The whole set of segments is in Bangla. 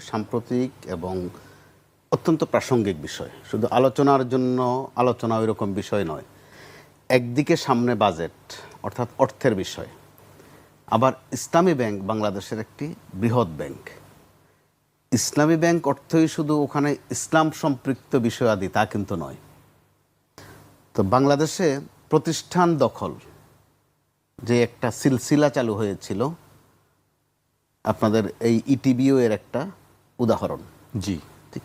সাম্প্রতিক এবং অত্যন্ত প্রাসঙ্গিক বিষয়, শুধু আলোচনার জন্য আলোচনা ওই রকম বিষয় নয়। একদিকে সামনে বাজেট অর্থাৎ অর্থের বিষয়, আবার ইসলামী ব্যাংক বাংলাদেশের একটি বৃহৎ ব্যাংক। ইসলামী ব্যাংক অর্থই শুধু ওখানে ইসলাম সম্পৃক্ত বিষয়াদি তা কিন্তু নয়। তো বাংলাদেশে প্রতিষ্ঠান দখল যে একটা সিলসিলা চালু হয়েছিল, আপনাদের এই ইটিবিও এর একটা উদাহরণ। জি,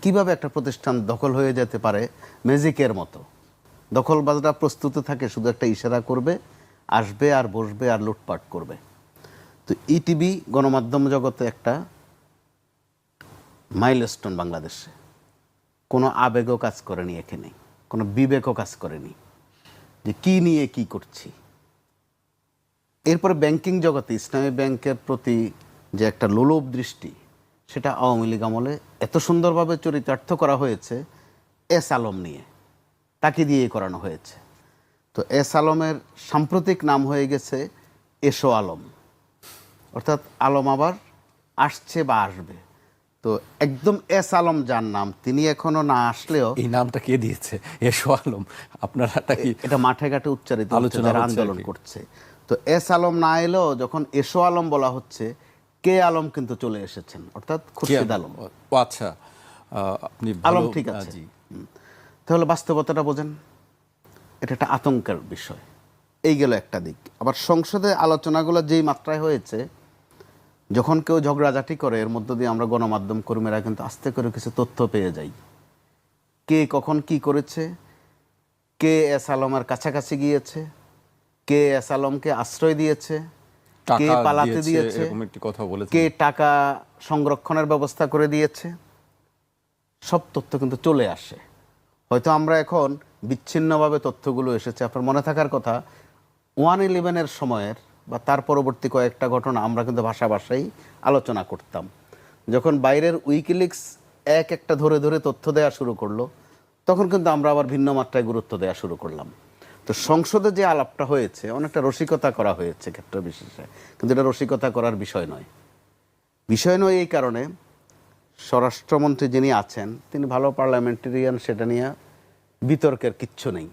কিভাবে একটা প্রতিষ্ঠান দখল হয়ে যেতে পারে ম্যাজিকের মতো। দখলবাজরা প্রস্তুত থাকে, শুধু একটা ইশারা করবে, আসবে আর বসবে আর লুটপাট করবে। তো ইটিবি গণমাধ্যম জগতে একটা মাইলস্টোন। বাংলাদেশে কোনো আবেগও কাজ করেনি, এখানে কোনো বিবেকও কাজ করেনি যে কি নিয়ে কি করছি। এরপরে ব্যাংকিং জগতে ইসলামী ব্যাংকের প্রতি যে একটা লোলুপ দৃষ্টি, সেটা আওয়ামী লীগ আমলে এত সুন্দরভাবে চরিতার্থ করা হয়েছে এস আলম নিয়ে, তাকে দিয়ে করানো হয়েছে। তো এস আলমের সাম্প্রতিক নাম হয়ে গেছে এসো আলম, অর্থাৎ আলম আবার আসছে বা আসবে। তো একদম এস আলম যার নাম, তিনি এখনো না আসলেও এই নামটা কে দিয়েছে এসো আলম? আপনারা এটা মাঠে ঘাটে উচ্চারিত হচ্ছে, যারা আন্দোলন করছে। তো এস আলম না এলেও যখন এসো আলম বলা হচ্ছে, কে আলম কিন্তু চলে এসেছেন, অর্থাৎ খুরশিদ আলম। ও আচ্ছা, আপনি আলম ঠিক আছে। তাহলে বাস্তবতাটা বোঝেন, এটা একটা আতঙ্কের বিষয়। এই গেল একটা দিক। আবার সংসদে আলোচনাগুলো যেই মাত্রায় হয়েছে, যখন কেউ ঝগড়াঝাটি করে, এর মধ্য দিয়ে আমরা গণমাধ্যম কর্মীরা কিন্তু আস্তে করে কিছু তথ্য পেয়ে যাই। কে কখন কি করেছে, কে এস আলমের কাছাকাছি গিয়েছে, কে এস আলমকে আশ্রয় দিয়েছে, কে পালাতে দিয়েছে, কে টাকা সংরক্ষণের ব্যবস্থা করে দিয়েছে, সব তথ্য কিন্তু চলে আসে। হয়তো আমরা এখন বিচ্ছিন্নভাবে তথ্যগুলো এসেছে। আপনার মনে থাকার কথা, 1/11 সময়ের বা তার পরবর্তী কয়েকটা ঘটনা আমরা কিন্তু ভাষায় আলোচনা করতাম। যখন বাইরের উইকিলিক্স একটা ধরে ধরে তথ্য দেওয়া শুরু করলো, তখন কিন্তু আমরা আবার ভিন্ন মাত্রায় গুরুত্ব দেওয়া শুরু করলাম। তো সংসদে যে আলাপটা হয়েছে, অনেকটা রসিকতা করা হয়েছে ক্ষেত্র বিশেষে, কিন্তু এটা রসিকতা করার বিষয় নয়। বিষয় নয় এই কারণে, স্বরাষ্ট্রমন্ত্রী যিনি আছেন তিনি ভালো পার্লামেন্টেরিয়ান, সেটা নিয়ে বিতর্কের কিচ্ছু নেই।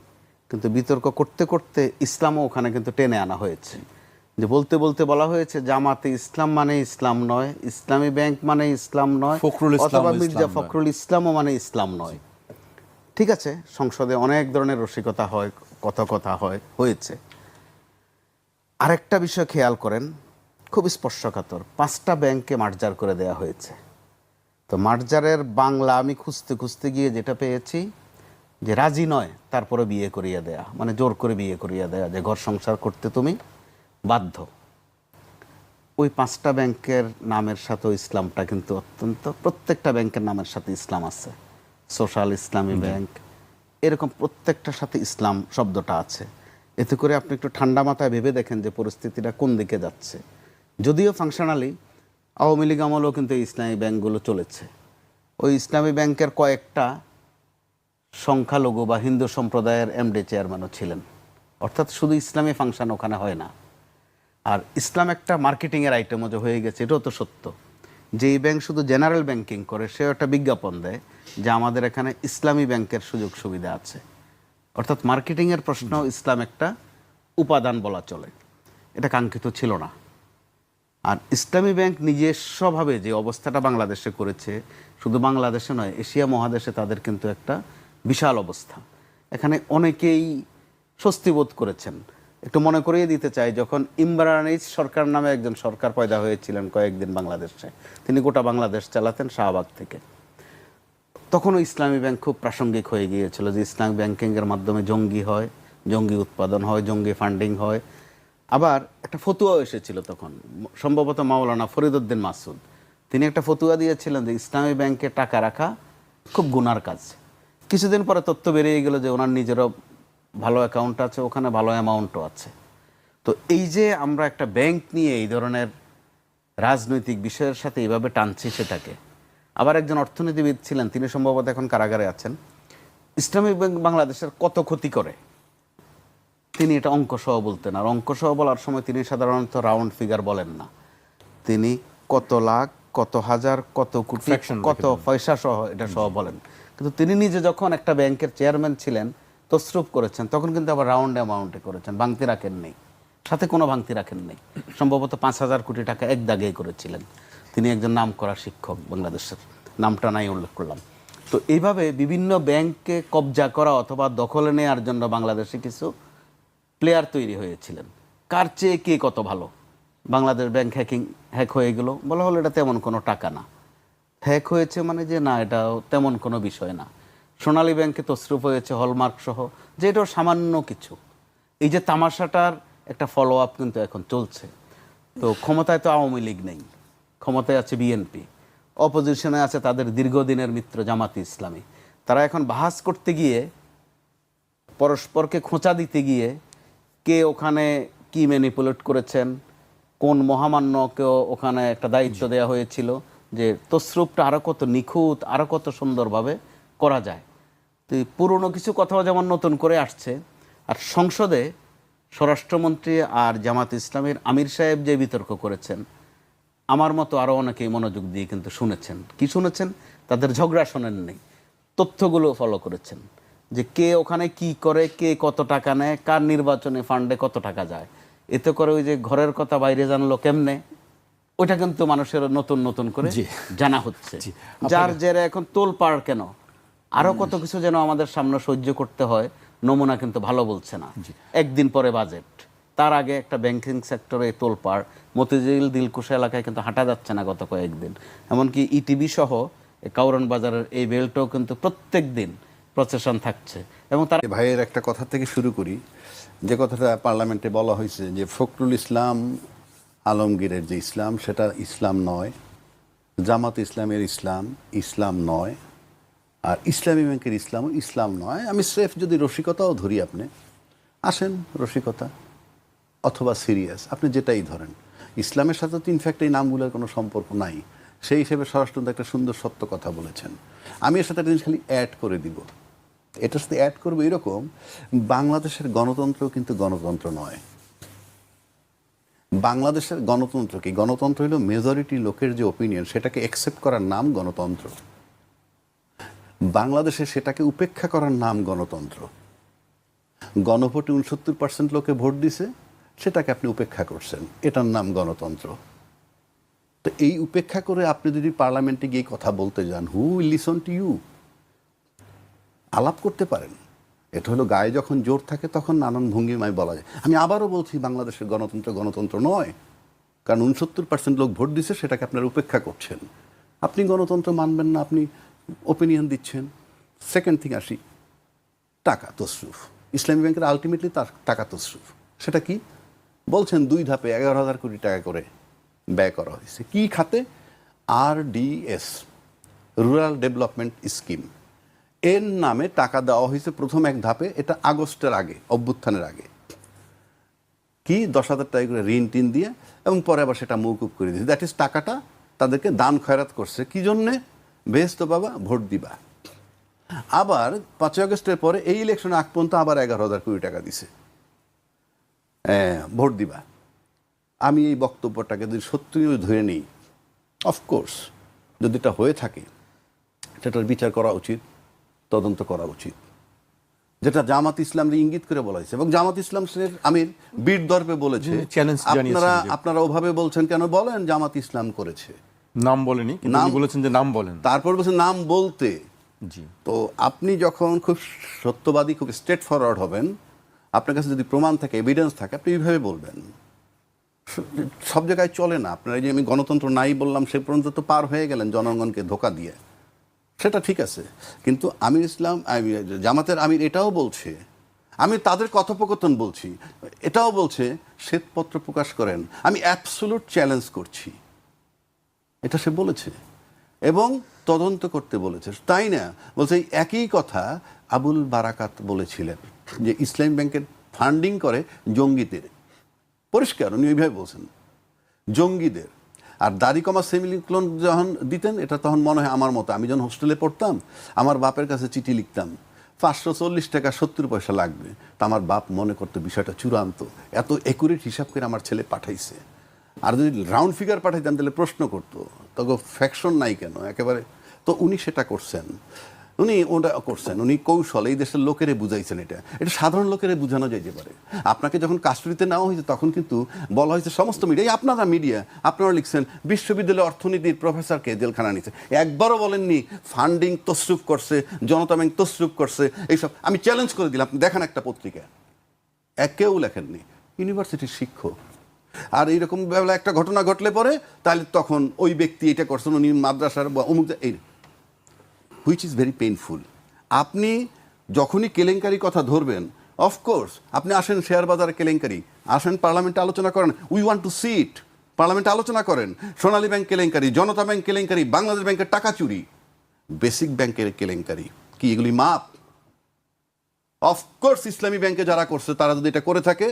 কিন্তু বিতর্ক করতে করতে ইসলামও ওখানে কিন্তু টেনে আনা হয়েছে। যে বলতে বলতে বলা হয়েছে জামাতে ইসলাম মানে ইসলাম নয়, ইসলামী ব্যাংক মানে ইসলাম নয়, অথবা মির্জা ফখরুল ইসলামও মানে ইসলাম নয়। ঠিক আছে, সংসদে অনেক ধরনের রসিকতা হয়, কথা হয়েছে। আরেকটা বিষয় খেয়াল করেন, খুব স্পর্শকাতর, 5টা ব্যাংকে মার্জার করে দেয়া হয়েছে। তো মার্জারের বাংলা আমি খুঁজতে খুঁজতে গিয়ে যেটা পেয়েছি, যে রাজি নয় তারপরে বিয়ে করিয়ে দেয়া, মানে জোর করে বিয়ে করিয়ে দেয়া, যে ঘর সংসার করতে তুমি বাধ্য। ওই 5টা ব্যাংকের নামের সাথে ইসলামটা কিন্তু অত্যন্ত, প্রত্যেকটা ব্যাংকের নামের সাথে ইসলাম আছে। সোশ্যাল ইসলামী ব্যাংক, এরকম প্রত্যেকটার সাথে ইসলাম শব্দটা আছে। এতে করে আপনি একটু ঠান্ডা মাথায় ভেবে দেখেন যে পরিস্থিতিটা কোন দিকে যাচ্ছে। যদিও ফাংশনালি আওয়ামী লীগ আমলেও কিন্তু ইসলামী ব্যাংকগুলো চলেছে। ওই ইসলামী ব্যাংকের কয়েকটা সংখ্যালঘু বা হিন্দু সম্প্রদায়ের এমডি চেয়ারম্যানও ছিলেন। অর্থাৎ শুধু ইসলামী ফাংশন ওখানে হয় না। আর ইসলাম একটা মার্কেটিংয়ের আইটেমও যে হয়ে গেছে, এটাও তো সত্য। যে এই ব্যাংক শুধু জেনারেল ব্যাংকিং করে, সেও একটা বিজ্ঞাপন দেয় যে আমাদের এখানে ইসলামী ব্যাংকের সুযোগ সুবিধা আছে। অর্থাৎ মার্কেটিংয়ের প্রশ্ন ইসলাম একটা উপাদান বলা চলে। এটা কাঙ্ক্ষিত ছিল না। আর ইসলামী ব্যাংক নিজস্বভাবে যে অবস্থাটা বাংলাদেশে করেছে, শুধু বাংলাদেশে নয়, এশিয়া মহাদেশে তাদের কিন্তু একটা বিশাল অবস্থা। এখানে অনেকেই স্বস্তি বোধ করেছেন। একটু মনে করিয়ে দিতে চাই, যখন ইমরান এইচ সরকার নামে একজন সরকার পয়দা হয়েছিলেন কয়েকদিন বাংলাদেশে, তিনি গোটা বাংলাদেশ চালাতেন শাহবাগ থেকে, তখনও ইসলামী ব্যাংক খুব প্রাসঙ্গিক হয়ে গিয়েছিল যে ইসলামী ব্যাংকিংয়ের মাধ্যমে জঙ্গি হয়, জঙ্গি উৎপাদন হয়, জঙ্গি ফান্ডিং হয়। আবার একটা ফতুয়াও এসেছিল তখন, সম্ভবত মাওলানা ফরিদউদ্দিন মাসুদ, তিনি একটা ফতুয়া দিয়েছিলেন যে ইসলামী ব্যাংকে টাকা রাখা খুব গুনার কাজ। কিছুদিন পরে তথ্য বেরিয়ে গেল যে ওনার নিজেরও ভালো অ্যাকাউন্ট আছে, ওখানে ভালো অ্যামাউন্টও আছে। তো এই যে আমরা একটা ব্যাংক নিয়ে এই ধরনের রাজনৈতিক বিষয়ের সাথে এইভাবে টানছি সেটাকে। আবার একজন অর্থনীতিবিদ ছিলেন, তিনি সম্ভবত এখন কারাগারে আছেন, ইসলামী ব্যাংক বাংলাদেশের কত ক্ষতি করে তিনি এটা অঙ্কসহ বলতেন। আর অঙ্কসহ বলার সময় তিনি সাধারণত রাউন্ড ফিগার বলেন না, তিনি কত লাখ কত হাজার, কত কোটি, Fraction রেখে কত পয়সা সহ এটা সহ বলেন, কিন্তু তিনি নিজে যখন একটা ব্যাংকের চেয়ারম্যান ছিলেন, তসরুপ করেছেন, তখন কিন্তু আবার রাউন্ড অ্যামাউন্টে করেছেন, ভাঙতি রাখেন নেই, সাথে কোনো ভাঙতি রাখেন নেই। সম্ভবত 5,000 কোটি টাকা এক দাগেই করেছিলেন। তিনি একজন নামকরা শিক্ষক বাংলাদেশের, নামটা নাই উল্লেখ করলাম। তো এইভাবে বিভিন্ন ব্যাংককে কবজা করা অথবা দখলে নেওয়ার জন্য বাংলাদেশে কিছু প্লেয়ার তৈরি হয়েছিলেন। কার চেয়ে কে কত ভালো, বাংলাদেশ ব্যাংক হ্যাক হয়ে গেল, বলা হলো এটা তেমন কোনো টাকা না। হ্যাক হয়েছে মানে যে না, এটা তেমন কোনো বিষয় না। সোনালী ব্যাংকে তসরুপ হয়েছে হলমার্ক সহ, যে এটাও সামান্য কিছু। এই যে তামাশাটার একটা ফলো আপ কিন্তু এখন চলছে। তো ক্ষমতায় তো আওয়ামী লীগ নেই, ক্ষমতায় আছে বিএনপি, অপোজিশনে আছে তাদের দীর্ঘদিনের মিত্র জামাতে ইসলামী। তারা এখন বাহাস করতে গিয়ে, পরস্পরকে খোঁচা দিতে গিয়ে, কে ওখানে কি ম্যানিপুলেট করেছেন, কোন মহামান্যকেও ওখানে একটা দায়িত্ব দেওয়া হয়েছিল যে তসরুপটা আরও কত নিখুঁত, আরও কত সুন্দরভাবে করা যায়। তো এই পুরনো কিছু কথাও যেমন নতুন করে আসছে। আর সংসদে স্বরাষ্ট্রমন্ত্রী আর জামাত ইসলামের আমির সাহেব যে বিতর্ক করেছেন, আমার মতো আরও অনেকেই মনোযোগ দিয়ে কিন্তু শুনেছেন। কি শুনেছেন? তাদের ঝগড়া শোনেন নেই, তথ্যগুলো ফলো করেছেন, যে কে ওখানে কি করে, কে কত টাকা নেয়, কার নির্বাচনী ফান্ডে কত টাকা যায়। এতে করে ওই যে ঘরের কথা বাইরে জানলো কেমনে, ওইটা কিন্তু মানুষের নতুন নতুন করে জি। জানা হচ্ছে। জি। যার জেরে এখন তোলপাড় কেন, আরও কত কিছু যেন আমাদের সামনে সহ্য করতে হয়। নমুনা কিন্তু ভালো বলছে না। একদিন পরে বাজেট, তার আগে একটা ব্যাংকিং সেক্টরে তোলপাড়, মতিঝিল দিলকুশা এলাকায় কিন্তু হাঁটা যাচ্ছে না গত কয়েকদিন। এমনকি ইটিভি সহ কাউরন বাজারের এই বেলটাও কিন্তু প্রত্যেক দিন প্রসেশন থাকছে। এবং তার ভাইয়ের একটা কথা থেকে শুরু করি, যে কথাটা পার্লামেন্টে বলা হয়েছে যে ফখরুল ইসলাম আলমগীরের যে ইসলাম সেটা ইসলাম নয়, জামাত ইসলামের ইসলাম ইসলাম নয়, আর ইসলামী ব্যাংকের ইসলামও ইসলাম নয়। আমি স্রেফ যদি রসিকতাও ধরি, আপনি আসেন রসিকতা অথবা সিরিয়াস, আপনি যেটাই ধরেন, ইসলামের সাথে তো ইনফ্যাক্ট এই নামগুলোর কোনো সম্পর্ক নাই। সেই হিসেবে স্বরাষ্ট্রমন্ত্রী একটা সুন্দর সত্য কথা বলেছেন। আমি এর সাথে একটা জিনিস খালি অ্যাড করে দিব, এটার সাথে অ্যাড করবো এরকম, বাংলাদেশের গণতন্ত্র কিন্তু গণতন্ত্র নয়। বাংলাদেশের গণতন্ত্র কি? গণতন্ত্র হলো মেজরিটি লোকের যে ওপিনিয়ন সেটাকে অ্যাকসেপ্ট করার নাম গণতন্ত্র। বাংলাদেশে সেটাকে উপেক্ষা করার নাম গণতন্ত্র। গণভোটে 69% লোকে ভোট দিছে, সেটাকে আপনি উপেক্ষা করছেন, এটার নাম গণতন্ত্র। তো এই উপেক্ষা করে আপনি যদি পার্লামেন্টে গিয়ে কথা বলতে যান, who will listen to you? আলাপ করতে পারেন। এটা হলো গায়ে যখন জোর থাকে তখন নানান ভঙ্গিমায় বলা যায়। আমি আবারও বলছি, বাংলাদেশের গণতন্ত্র গণতন্ত্র নয়, কারণ 69% লোক ভোট দিচ্ছে, সেটাকে আপনারা উপেক্ষা করছেন। আপনি গণতন্ত্র মানবেন না, আপনি ওপিনিয়ন দিচ্ছেন। সেকেন্ড থিং আসি, টাকা তসরুফ। ইসলামী ব্যাংকের আলটিমেটলি তার টাকা তসরুফ। সেটা কি বলছেন? 2 ধাপে 11,000 কোটি টাকা করে ব্যয় করা হয়েছে। কি খাতে? RDS, রুরাল ডেভেলপমেন্ট স্কিম, এর নামে টাকা দেওয়া হয়েছে প্রথম এক ধাপে। এটা আগস্টের আগে, অভ্যুত্থানের আগে। কি 10,000 টাকা করে ঋণ টিন দিয়ে, এবং পরে আবার সেটা মৌকুব করে দিয়েছে। দ্যাট ইজ টাকাটা তাদেরকে দান খয়রাত করছে। কি জন্যে? বেহেস্ত বাবা, ভোট দিবা। আবার 5 আগস্টের পরে এই ইলেকশনে আগ পর্যন্ত আবার 11,000 কোটি টাকা দিছে, ভোট দিবা। আমি এই বক্তব্যটাকে যদি সত্যি ধরে নিই, অফকোর্স যদি এটা হয়ে থাকে সেটার বিচার করা উচিত, তদন্ত করা উচিত, যেটা জামাত ইসলামকে ইঙ্গিত করে বলা হয়েছে। এবং জামাত ইসলামের আমির বীর দর্পে বলেছে, চ্যালেঞ্জ জানিয়েছেন যে আপনারা ওভাবে বলছেন কেন? বলেন জামাত ইসলাম করেছে, নাম বলেনি, কিন্তু উনি বলেছেন যে নাম বলেন। তারপর বলছে নাম বলতে। জি। তো আপনি যখন খুব সত্যবাদী, খুব স্ট্রেট ফরওয়ার্ড হবেন, আপনার কাছে যদি প্রমাণ থাকে, এভিডেন্স থাকে, আপনি এইভাবে বলবেন। সব জায়গায় চলে না। আপনারা যে আমি গণতন্ত্র নাই বললাম, সে পর্যন্ত তো পার হয়ে গেলেন জনগণকে ধোকা দিয়ে, সেটা ঠিক আছে। কিন্তু আমির ইসলাম, জামাতের আমির এটাও বলছে, আমি তাদের কথোপকথন বলছি, এটাও বলছে শ্বেতপত্র প্রকাশ করেন, আমি অ্যাবসোলুট চ্যালেঞ্জ করছি, এটা সে বলেছে। এবং তদন্ত করতে বলেছে, তাই না? বলছে এই একই কথা আবুল বারাকাত বলেছিলেন, যে ইসলামী ব্যাংকের ফান্ডিং করে জঙ্গিদের। পরিষ্কার উনি ওইভাবে বলছেন, জঙ্গিদের। আর দাড়ি কমা সেমিলিক্লোন যখন দিতেন, এটা তখন মনে হয় আমার মতো, আমি যখন হোস্টেলে পড়তাম, আমার বাপের কাছে চিঠি লিখতাম, 540 টাকা 70 পয়সা লাগবে। তা আমার বাপ মনে করতো বিষয়টা চূড়ান্ত, এত একুরেট হিসাব করে আমার ছেলে পাঠাইছে। আর যদি রাউন্ড ফিগার পাঠাইতেন তাহলে প্রশ্ন করতো তখন ফ্যাকশন নাই কেন একেবারে। তো উনি সেটা করছেন, উনি ওটা করছেন, উনি কৌশল এই দেশের লোকেরে বুঝাইছেন। এটা সাধারণ লোকেরে বোঝানো যাইতে পারে। আপনাকে যখন কাস্টডিতে নেওয়া হয়েছে তখন কিন্তু বলা হয়েছে সমস্ত মিডিয়া, আপনারা মিডিয়া আপনারা লিখছেন বিশ্ববিদ্যালয় অর্থনীতির প্রফেসরকে জেলখানা নিচ্ছে, একবারও বলেননি ফান্ডিং তসরুপ করছে, জনতা ব্যাংক তসরুপ করছে এইসব। আমি চ্যালেঞ্জ করে দিলাম, আপনি দেখেন একটা পত্রিকা, কেউ লেখেননি, ইউনিভার্সিটির শিক্ষক। আর এইরকম বেলা একটা ঘটনা ঘটলে পরে তাহলে তখন ওই ব্যক্তি এটা করছেন, উনি মাদ্রাসার বা অমুক এই, হুইচ ইজ ভেরি পেইনফুল। আপনি যখনই কেলেঙ্কারি কথা ধরবেন, অফকোর্স আপনি আসেন শেয়ার বাজারে কেলেঙ্কারি, আসেন পার্লামেন্টে আলোচনা করেন, উই ওয়ান্ট টু সি ইট, পার্লামেন্টে আলোচনা করেন। সোনালী ব্যাংক কেলেঙ্কারি, জনতা ব্যাংক কেলেঙ্কারি, বাংলাদেশ ব্যাংকের টাকা চুরি, বেসিক ব্যাংকের কেলেঙ্কারি, কি এগুলি মাপ? অফকোর্স ইসলামী ব্যাংকে যারা করছে তারা যদি এটা করে থাকে,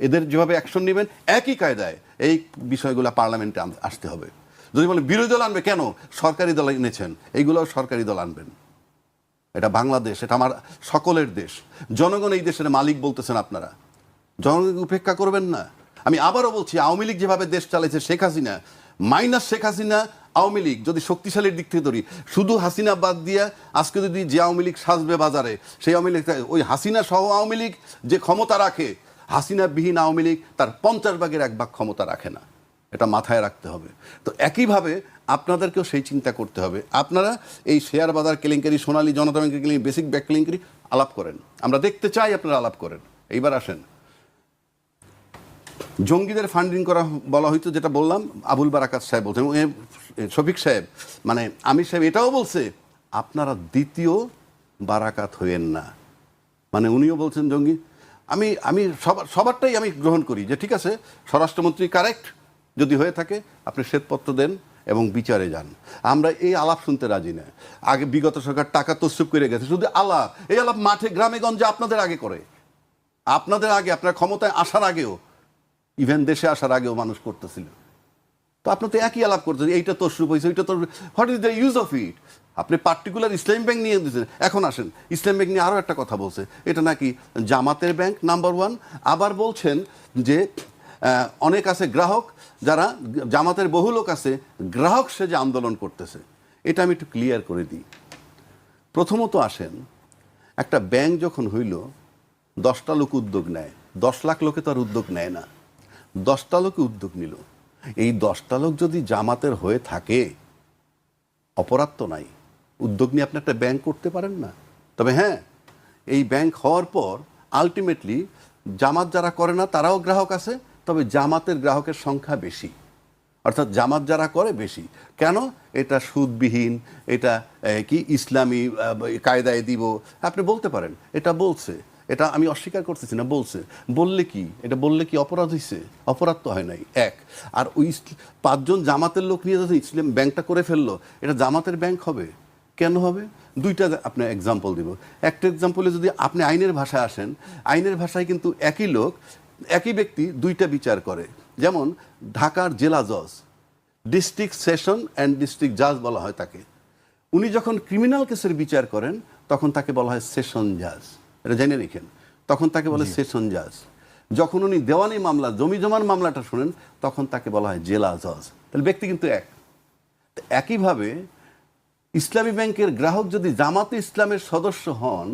এদের যেভাবে অ্যাকশন নেবেন একই কায়দায় এই বিষয়গুলো পার্লামেন্টে আসতে হবে। যদি বলেন বিরোধী দল আনবে, কেন? সরকারি দল এনেছেন, এইগুলোও সরকারি দল আনবেন। এটা বাংলাদেশ, এটা আমার সকলের দেশ, জনগণ এই দেশের মালিক বলতেছেন আপনারা, জনগণকে উপেক্ষা করবেন না। আমি আবারও বলছি, আওয়ামী লীগ যেভাবে দেশ চালাইছে, শেখ হাসিনা মাইনাস শেখ হাসিনা, আওয়ামী লীগ যদি শক্তিশালীর দিক থেকে ধরি, শুধু হাসিনা বাদ দিয়া আজকে যদি যে আওয়ামী লীগ সাজবে বাজারে, সেই আওয়ামী লীগ, ওই হাসিনা সহ আওয়ামী লীগ যে ক্ষমতা রাখে, হাসিনা বিহীন আওয়ামী লীগ তার 50 ভাগের 1 ভাগ ক্ষমতা রাখে না। এটা মাথায় রাখতে হবে। তো একইভাবে আপনাদেরকেও সেই চিন্তা করতে হবে। আপনারা এই শেয়ার বাজার কেলেঙ্কারি, সোনালী, জনতা ব্যাংকের কেলেঙ্কারি, বেসিক ব্যাংক কেলেঙ্কারি আলাপ করেন, আমরা দেখতে চাই আপনারা আলাপ করেন। এইবার আসেন জঙ্গিদের ফান্ডিং করা বলা হয়তো, যেটা বললাম আবুল বারাকাত সাহেব বলছেন, শফিক সাহেব মানে আমির সাহেব এটাও বলছে, আপনারা দ্বিতীয় বারাকাত হইয়েন না। মানে উনিও বলছেন জঙ্গি। আমি সবারটাই আমি গ্রহণ করি যে ঠিক আছে, স্বরাষ্ট্রমন্ত্রী কারেক্ট, যদি হয়ে থাকে আপনি শ্বেতপত্র দেন এবং বিচারে যান। আমরা এই আলাপ শুনতে রাজি না। আগে বিগত সরকার টাকা তসরুপ করে গেছে, শুধু আলাপ, এই আলাপ মাঠে গ্রামে গঞ্জে আপনাদের আগে করে, আপনাদের আগে, আপনার ক্ষমতায় আসার আগেও, ইভেন দেশে আসার আগেও মানুষ করতেছিল। তো আপনি তো একই আলাপ করতেছেন, এইটা তসরুপ হয়েছে, ওইটা তো, what is the use of it? আপনি পার্টিকুলার ইসলামী ব্যাংক নিয়ে দিয়েছেন। এখন আসেন ইসলামী ব্যাংক নিয়ে আরও একটা কথা বলছে, এটা নাকি জামাতের ব্যাংক নাম্বার 1। আবার বলছেন যে অনেক আছে গ্রাহক, যারা জামাতের বহু লোক আছে গ্রাহক সেজে আন্দোলন করতেছে। এটা আমি একটু ক্লিয়ার করে দিই। প্রথমত আসেন, একটা ব্যাংক যখন হইল 10টা লোক উদ্যোগ নেয়, 10 লাখ লোকে তো আর উদ্যোগ নেয় না, 10টা লোকে উদ্যোগ নিল। এই 10টা লোক যদি জামাতের হয়ে থাকে, অপরাধ তো নাই, উদ্যোগ নিয়ে আপনি একটা ব্যাংক করতে পারেন না। তবে হ্যাঁ, এই ব্যাংক হওয়ার পর আলটিমেটলি জামাত যারা করে না তারাও গ্রাহক আছে, তবে জামাতের গ্রাহকের সংখ্যা বেশি, অর্থাৎ জামাত যারা করে বেশি। কেন? এটা সুদবিহীন, এটা কি ইসলামী কায়দায় দিব, আপনি বলতে পারেন। এটা বলছে, এটা আমি অস্বীকার করতেছি না, বলছে। বললে কি এটা, বললে কি অপরাধ হয়েছে? অপরাধ তো হয় নাই। এক, আর ওই 5 জন জামাতের লোক নিয়ে যদি ইসলাম ব্যাংকটা করে ফেললো, এটা জামাতের ব্যাংক হবে? কেন হবে? 2টা আপনার এক্সাম্পল দিব। একটা এক্সাম্পলে যদি আপনি আইনের ভাষায় আসেন, আইনের ভাষায় কিন্তু একই লোক, একই ব্যক্তি 2টা বিচার করে। যেমন ঢাকার জেলা জজ, ডিস্ট্রিক্ট সেশন অ্যান্ড ডিস্ট্রিক্ট জাজ বলা হয় তাকে। উনি যখন ক্রিমিনাল কেসের বিচার করেন তখন তাকে বলা হয় সেশন জাজ, এটা জেনে রেখেন, তখন তাকে বলে সেশন জাজ। যখন উনি দেওয়ানি মামলা, জমি জমার মামলাটা শুনেন, তখন তাকে বলা হয় জেলা জজ। তাহলে ব্যক্তি কিন্তু এক। একইভাবে ইসলামী ব্যাংকের গ্রাহক যদি জামাতে ইসলামের সদস্য হন,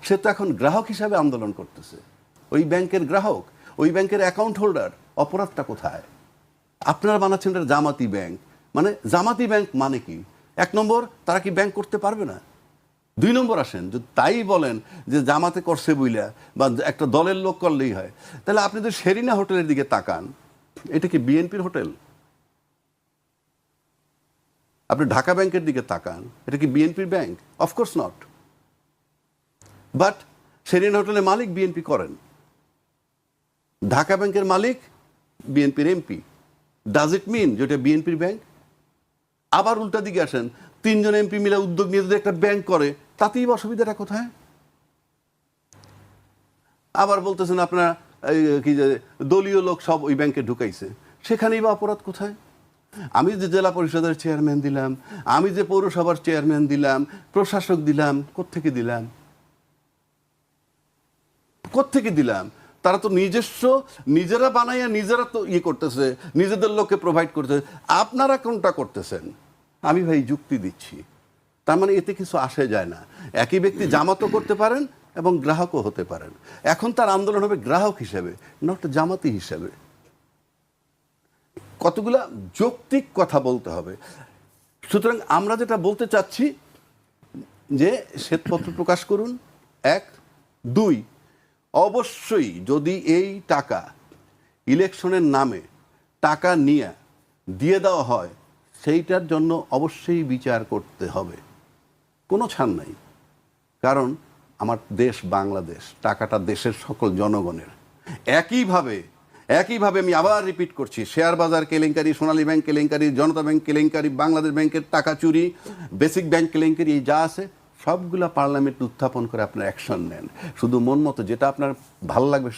সে তো এখন গ্রাহক হিসাবে আন্দোলন করতেছে, ওই ব্যাংকের গ্রাহক, ওই ব্যাংকের অ্যাকাউন্ট হোল্ডার। অপরাধটা কোথায়? আপনারা বানাচ্ছেন এটা জামাতি ব্যাংক। মানে জামাতি ব্যাংক মানে কি? 1 নম্বর, তারা কি ব্যাংক করতে পারবে না? 2 নম্বর আসেন, যদি তাই বলেন যে জামাতে করছে বইলা বা একটা দলের লোক করলেই হয়, তাহলে আপনি যদি শেরিনা হোটেলের দিকে তাকান, এটা কি বিএনপির হোটেল? আপনি ঢাকা ব্যাংকের দিকে তাকান, এটা কি বিএনপির bank? Of course not. But Sherina হোটেলের মালিক বিএনপি করেন, ঢাকা ব্যাংকের মালিক বিএনপির এমপি। ডাজ ইট মিন যেটা বিএনপির ব্যাংক? আবার উল্টা দিকে আসেন, 3 জন এমপি মিলে উদ্যোগ নিয়ে যদি একটা ব্যাংক করে, তাতেই অসুবিধাটা কোথায়? আবার বলতেছেন আপনারা কি যে দলীয় লোক সব ওই ব্যাংকে ঢুকাইছে, সেখানেই বা অপরাধ কোথায়? আমি যে জেলা পরিষদের চেয়ারম্যান দিলাম, আমি যে পৌরসভার চেয়ারম্যান দিলাম, প্রশাসক দিলাম, কোত্থেকে দিলাম? তারা তো নিজেরা বানাইয়া নিজেরা তো করতেছে, নিজেদের লোককে প্রোভাইড করতেছে। আপনারা কোনটা করতেছেন? আমি ভাই যুক্তি দিচ্ছি, তার মানে এতে কিছু আসে যায় না। একই ব্যক্তি জামাতও করতে পারেন এবং গ্রাহকও হতে পারেন। এখন তার আন্দোলন হবে গ্রাহক হিসেবে, নট জামাতি হিসেবে। কতগুলা যৌক্তিক কথা বলতে হবে। সুতরাং আমরা যেটা বলতে চাচ্ছি যে শ্বেতপত্র প্রকাশ করুন, 1। 2, অবশ্যই যদি এই টাকা ইলেকশনের নামে টাকা নিয়ে দিয়ে দেওয়া হয়, সেইটার জন্য অবশ্যই বিচার করতে হবে, কোনো ছাড় নাই। কারণ আমার দেশ বাংলাদেশ, টাকাটা দেশের সকল জনগণের। একইভাবে আমি আবার রিপিট করছি, শেয়ার বাজার কেলেঙ্কারি, সোনালী ব্যাংক কেলেঙ্কারি, জনতা ব্যাংক কেলেঙ্কারি, বাংলাদেশ ব্যাংকের টাকা চুরি, বেসিক ব্যাংক কেলেঙ্কারি, এই যা আছে সবগুলা পার্লামেন্টে উত্থাপন করে আপনার অ্যাকশন নেন। শুধু মন মতো যেটা আপনার ভালো লাগবে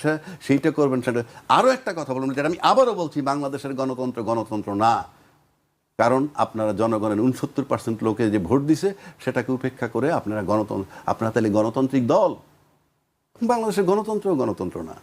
সেইটা করবেন। সেটা আরও একটা কথা বলবেন, যেটা আমি আবারও বলছি, বাংলাদেশের গণতন্ত্র না। কারণ আপনারা জনগণের 69% লোকে যে ভোট দিছে সেটাকে উপেক্ষা করে আপনারা তাহলে গণতান্ত্রিক দল। বাংলাদেশের গণতন্ত্র না।